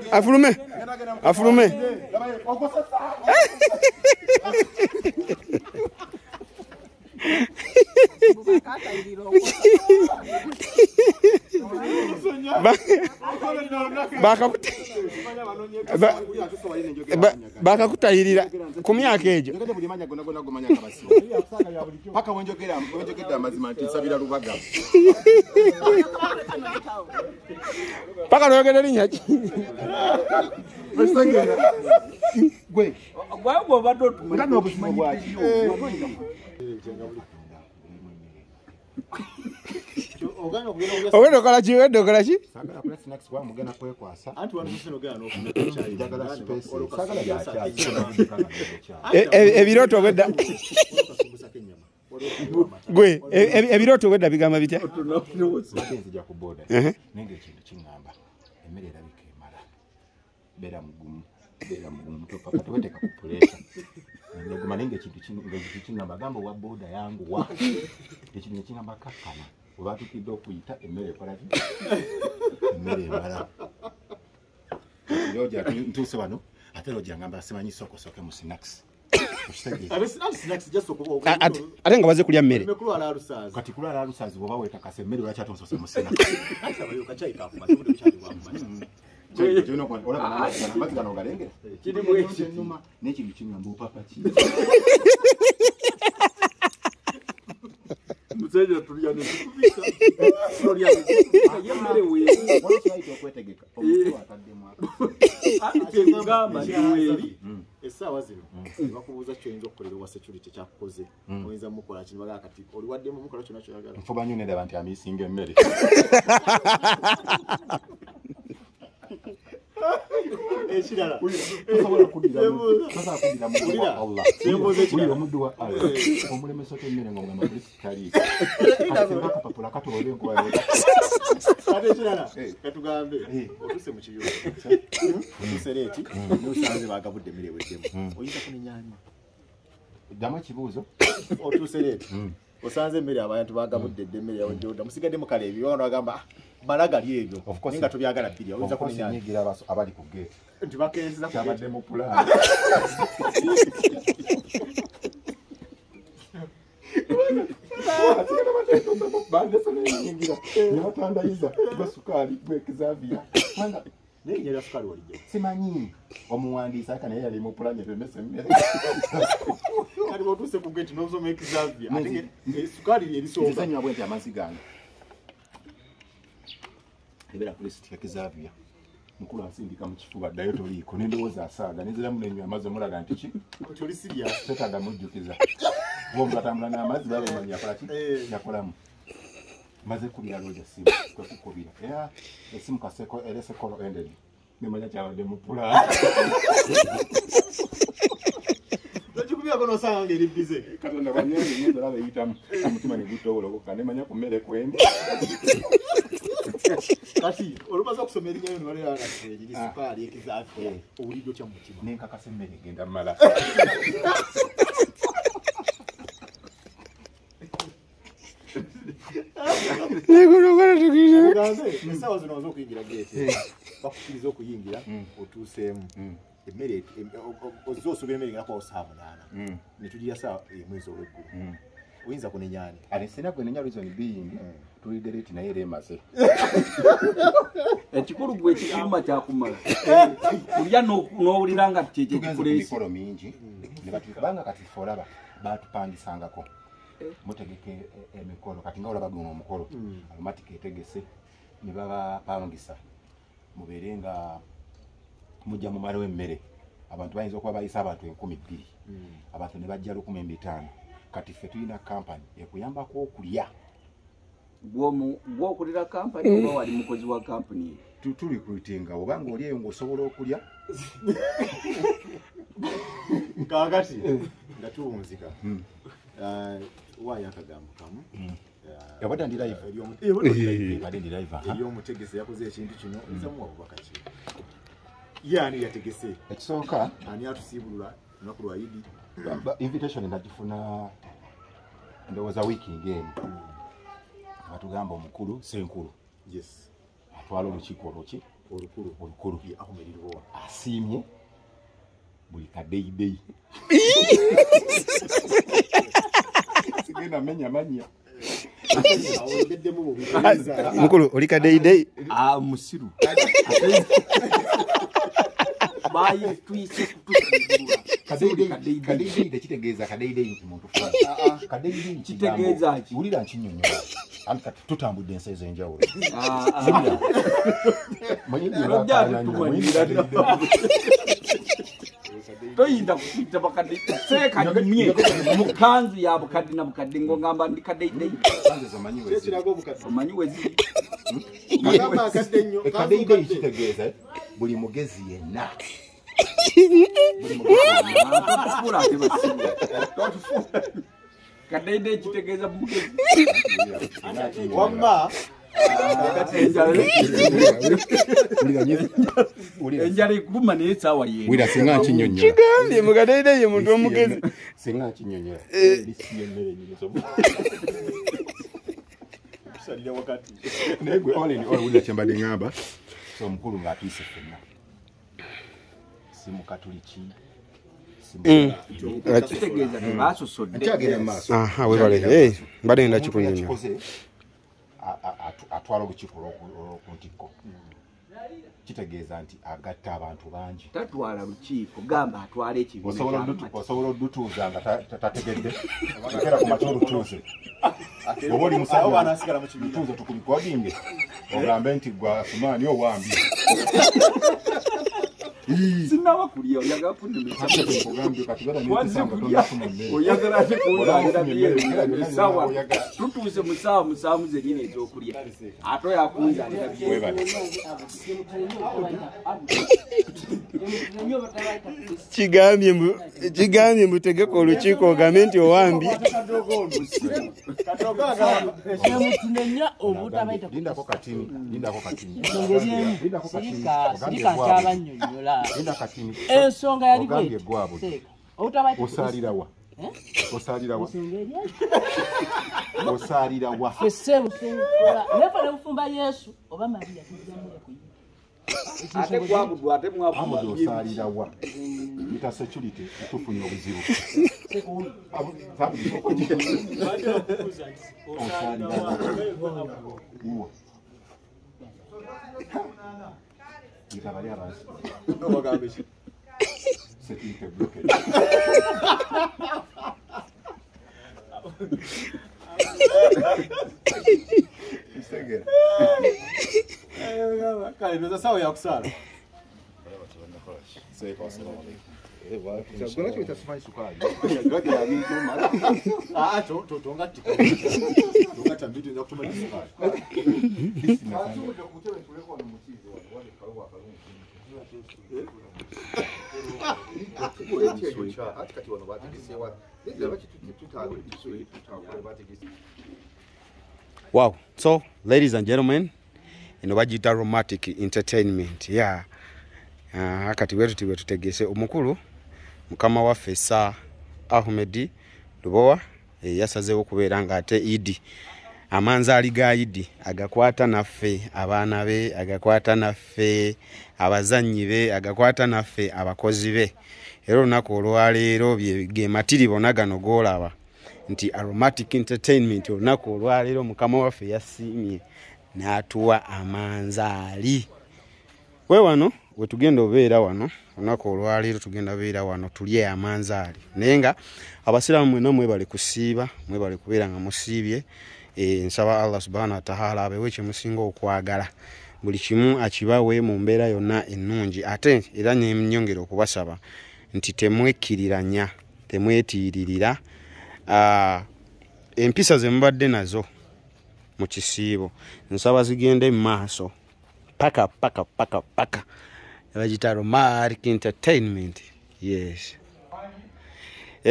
Afulume. Bakakutayirira ku myaka egyo. Paka wenjogera amazima nti nsabira lubaga. Paka noyogera linnya ki? Gwe. Gwe baddo Ngano obusimu bwaki. Owedde okola ki? Sagala kula snacks kwa mugenda kwekwasa. anti wano sino gano Njagala space. Sagala yakyali. Ebirooto wedda. Gwe ebirooto wedda bigamba bitya? Nzija ku boda. Nenge ekintu kingamba. Emmere erabika emala. Beera mugumu topaka toweteka ku pressure. Neguma nenge ekintu kingamba gamba wa boda yangu wa. Ekintu kingamba kakkana. Oba tukidde okuyita emmere ekola ki? Emmere emala. Lojja ntuuse wano ate lojja ngamba simanyi sokosoke mu snacks. snacks just Ate nga baze kulya mmere. Kati kulala alusazi bwoba weetakase emmere lwakyatonsose mu snacks. N'ekintu kingamba opapa ki? Muzenya tulya ne kubika. Tulya yemmere we. Wano kyaito okwetegeka. Omuntu ataddemu ako. Ate ngamba niweri. Essaawa zino bakubuuza kyoyinza okukolera wa security kyakukoze. Oyinza mukola kino baga kati oliwaddemu mukola kyonna kyoyagala. Nfuba nnyo nedaba nti amisinga emmere. Ekirala. Tosobola kuddira mu Allah. Uli omuddu wa Allah. Omulemesa emmere ng'omugamba polisi tali. Kasinga akapapula katoola enkuba yonna. Kati ekirala katugambe otuse mu kiyo. Otusereeti n'osanze bagabudde emmere eweddemu. Oyinza kunenyanya. Ddamu ekibuuzo. Otusereeti osanze emmere abantu bagabudde emmere yaweddewo musigaddemu kale ebyo wano bagamba balagali ebyo nga tobyagala bbiri oyinza kunyigira abali ku gate nti bakeezeza kyabadde mu pulaani. Nebatandayiza gwe sukaali gwe Xavier. Nenyera sukaali walijja. Simanyi omuwandiisi aka naye yali mu pulaani ebemesa emmere. Kati bw'otuuse ku gate n'osoma Xavier ate sukaali erisooka. Nsanyuwa bwe nti amazzi gange. Ebera police ya Xavier. Mukulu asindika mu kifuba ddayo toliiko n'endowooza asaaga neziramu n'enywa amazzi omulaga nti ki? Toli serious. Tetaaga mujjukiza. Bw'omuntu atambula n'amazzi babamanyi yakola ki? Yakolamu. Maze kubira looja simu kwekukubira. Era esimu kaseko erese kolo ended. Nemanya kyabadde mu pulaani. Tukubira kono osanga ng'eri bize. Katonda banywanyi nnyo ndala beyitamu. Omutima ne gutobolokoka nemanya ku mmere kwenda. Kati olumaze okusoma erinnya lyo ne balera kati eri sukaali Xavier owulidde otya mu mutima. Nenkakasa emmere egenda mmala. Essaawa zino oza okuyingira gate bakukkiriza okuyingira otuuseemu emmere ozze osuubira emmere ngerakuba saa 8 ne tugira saa mwezi olw'eggulu oyinza kunenyaani ate sina gwe nenya reason being tulidde leeti naye era emaze ekikulu gwe ekiyumba kyakumala kulya n'owulira nga kyekikuleesi mikolo mingi ne batubanga kati ffe olaba baatupangisangako mutegeke emikolo kati nga olaba guno omukolo Aromatic etegese ne babapangisa mubeere nga mujja mumalawo emmere abantu bayinza okuba bayisa abantu 1,200 abantu ne bajja 1,500 kati ffe tulina kampani ekuyambako okulya gwokulira kampani oba wali mukozi wa kampani tulikruitinga oba ng'oli eyo ng'osobola okulya kaakati nga tuwunzika waayo akagambo kamu yabadde ndi live eryomutegese yakoze ekintu kino nzamuwa bubaka ki ye ani yategese ekisooka ani atusiibulula olunaku lwa Idi invitation nagifuna ndowooza wiiki ng'emu batugamba omukulu senkulu yes atwala olukiiko oluki olukulu Ahmed Lubowa asiimye buli kadeyideyi sigenda menya manya mukulu oli kadeyideyi musiru bayi tuyise kadeyideyi tekitegeeza kadeyideyi nti muntu kadeyideyi kitegeeza ki wulira nkinyonyola anti kati tutambudde ensi ez'enjawulo toyinza kukuyita bakadde seekanyumye mukanzu ya bukadde na bukadde ng'ogamba ndi kadeyideyi omanyi weziri kadeyideyi kitegeeza buli mugezi yenna kadeyideyi kitegeeza mugezi wamma enjala ekuluma naye esaawa wira singa nkinyonyola kigambye mukadeyideyi ye muntu omugezi singa nkinyonyola naye gwe wulira kyembadde ngamba so omukulu ng'atuyise ffenna si mukatuliki kitegeeza tebasosodde webale mbadde ngenda kikunyonyola atwala olukiiko olw'okuntikko kitegeeza nti agatta abantu bangi tatwala lukiiko gamba atwala ekibiina osobola odutuuza nga tategedde ekera ku mata olutuuze oba oli musaatuuze tukubikodinge ogambe nti gwa sumaani owambye sinaba kulya oyagala oyagala ate kunzalira tutuuse musaamu zennyini ez'okulya ate oyakunzalira kigambye mutegeka olukiiko ogambe nti owambye lindako katini ensonga yali ogambye gwabwe osalirawa osalirawa nefa nebufumba yesu oba mariya ate gwabuddu ate amudu osalirawa ita security tufunye obuzibu Ikabali abansi. Obagambe ki? Security blockade. Isegera. Kale ndoza sawa ya kusala. Seko assalamu alaykum. Chagula kitu tasmai sukari. Gaki ya bintu mara. Tongati. Tongata mbitu nza kutuma sukari. Wow, so ladies and gentlemen, eno bagiyita Aromatic Entertainment. Yeah. Kati wetu tutegese omukulu mukama waffe Sir Ahmed Lubowa yasazeewo okubeera nga ate Idi Manzaali ga Idi agakwata naffe abaana be, agakwata naffe abazannyi be, agakwata naffe abakozi be. Era olunaku olwaleero ge matiribo nagano goolaba nti Aromatic Entertainment olunaku olwaleero mukama waffe yasiimye n'atuwa Manzaali. Wewano wetugenda obeera wano olunaku olwaleero tugenda beera wano tulye Manzaali. Naye nga abasiraamu mwena mwebale kusiiba, mwebale kubeera nga musiibye. Nsaba Allah subhanahu wa ta'ala abewe kyemusinga okwagala buli kimu akibawe mu mbeera yonna ennungi. Ate era nyongera okubasaba nti temwekiriranya, temwetiiririra empisa ze mubadde nazo mu kisiibo. Nsaba zigende mu maaso paka bagiyita Aromatic Entertainment. Yes.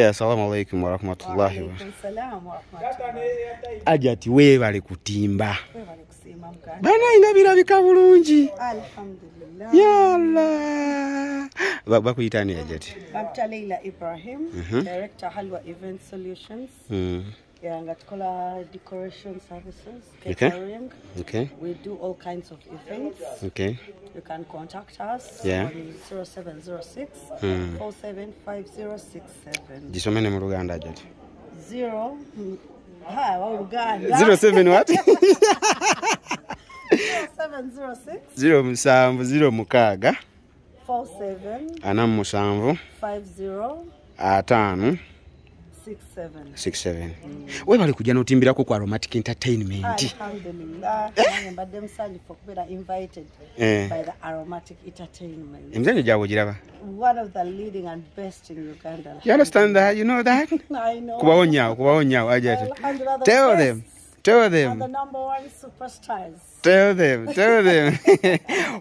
Assalamu alaikum wa rahmatullahi wa ajati weebale kutimba banainga birabika bulungi alhamdulillah ya Allah bakuyitani ajati Dr. Ibrahim, Director Halwa Event Solutions. Yeah, and got decoration services, Okay. catering. Okay. We do all kinds of events. Okay. You can contact us Yeah. on 0706 475067. Gisomene mu Luganda jati. 0 Hi, Uganda. 07 what? 0706 070 mukaaga 47 ana mu musanvu 50 5 67. 67. We bali kujja notimbirako ku Aromatic Entertainment. Alhamdulillah. But them sadly for being invited by the Aromatic Entertainment. Emizanyo gyabwe giraba. One of the leading and best in Uganda. You understand that? You know that? I know. Kubawonya ajati. Alhamdulillah, the Tell best them. Tell and the them. #1 superstars. Tell them.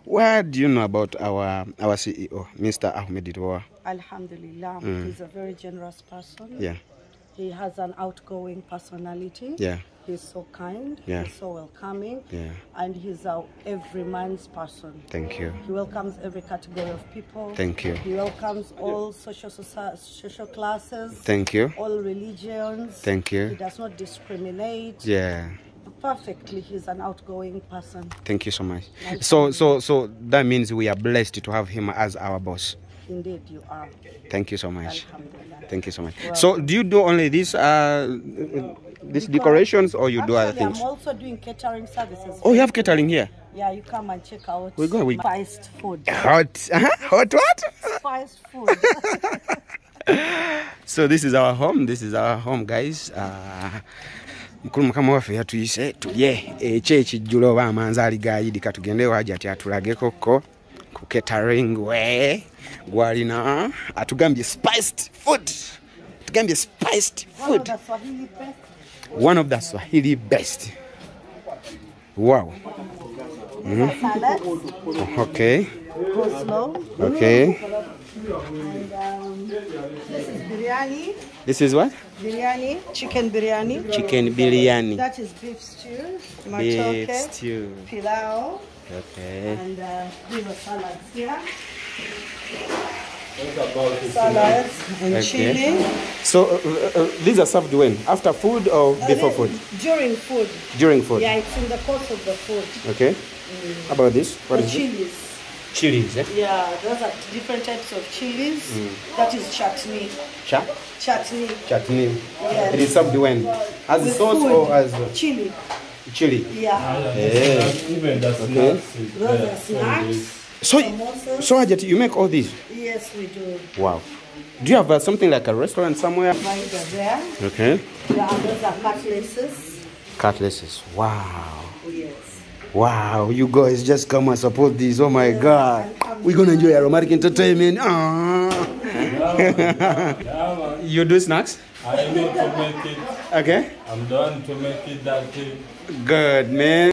What do you know about our CEO, Mr. Ahmed Lubowa? Alhamdulillah. He's a very generous person. Yeah. He has an outgoing personality. Yeah. He's so kind. Yeah. He's so welcoming. Yeah. And he's a every man's person. Thank you. He welcomes every category of people. Thank you. He welcomes all social classes. Thank you. All religions. Thank He you. does not discriminate. Yeah. Perfectly, he's an outgoing person. Thank you so much. So that means we are blessed to have him as our boss. Indeed, you are. Thank you so much. Alhamdulillah. Thank you so much. So do you do only these decorations, or you do other Actually, things? I'm also doing catering services. Oh, you have catering here. Yeah, you come and check out We go. spiced food. Hot what? Spiced food. So this is our home. This is our home, guys. Mukulu mukama waffe yatuyise tulye ekijjulo oba Manzaali gayidi katugendewo haja ati atulageko ko ku catering we gwalina atugambye spiced food. Atugambye spiced food. One of the Swahili best. Wow. Salad, Okay. coleslaw, Okay. and this is biryani. This is what? Biryani, chicken biryani. Chicken biryani. That is beef stew, Beef matoke, stew. pilau, Okay. and these are salads here. Salads and Okay. chili. So these are served when? After food or before food? During food. During food. Yeah, it's in the course of the food. Okay. How about this? What The is it? chilies. Chilies, eh? Yeah, those are different types of chilies. That is chutney. Chutney. Chutney. Yes. It is served when? As With sauce food. or as Chili. chili? Yeah. Even the Okay. snacks is Those are snacks. So, Samosas. so Ajati, you make all these? Yes, we do. Wow. Do you have something like a restaurant somewhere? Right there. Okay. Yeah, and those are cutlasses. Cutlasses. Wow. Yes. Wow, you guys just come and support this. Oh my God. We're going to enjoy Aromatic Entertainment. You do snacks? I need to make it. Okay. I'm done to make it that thing. Good, man.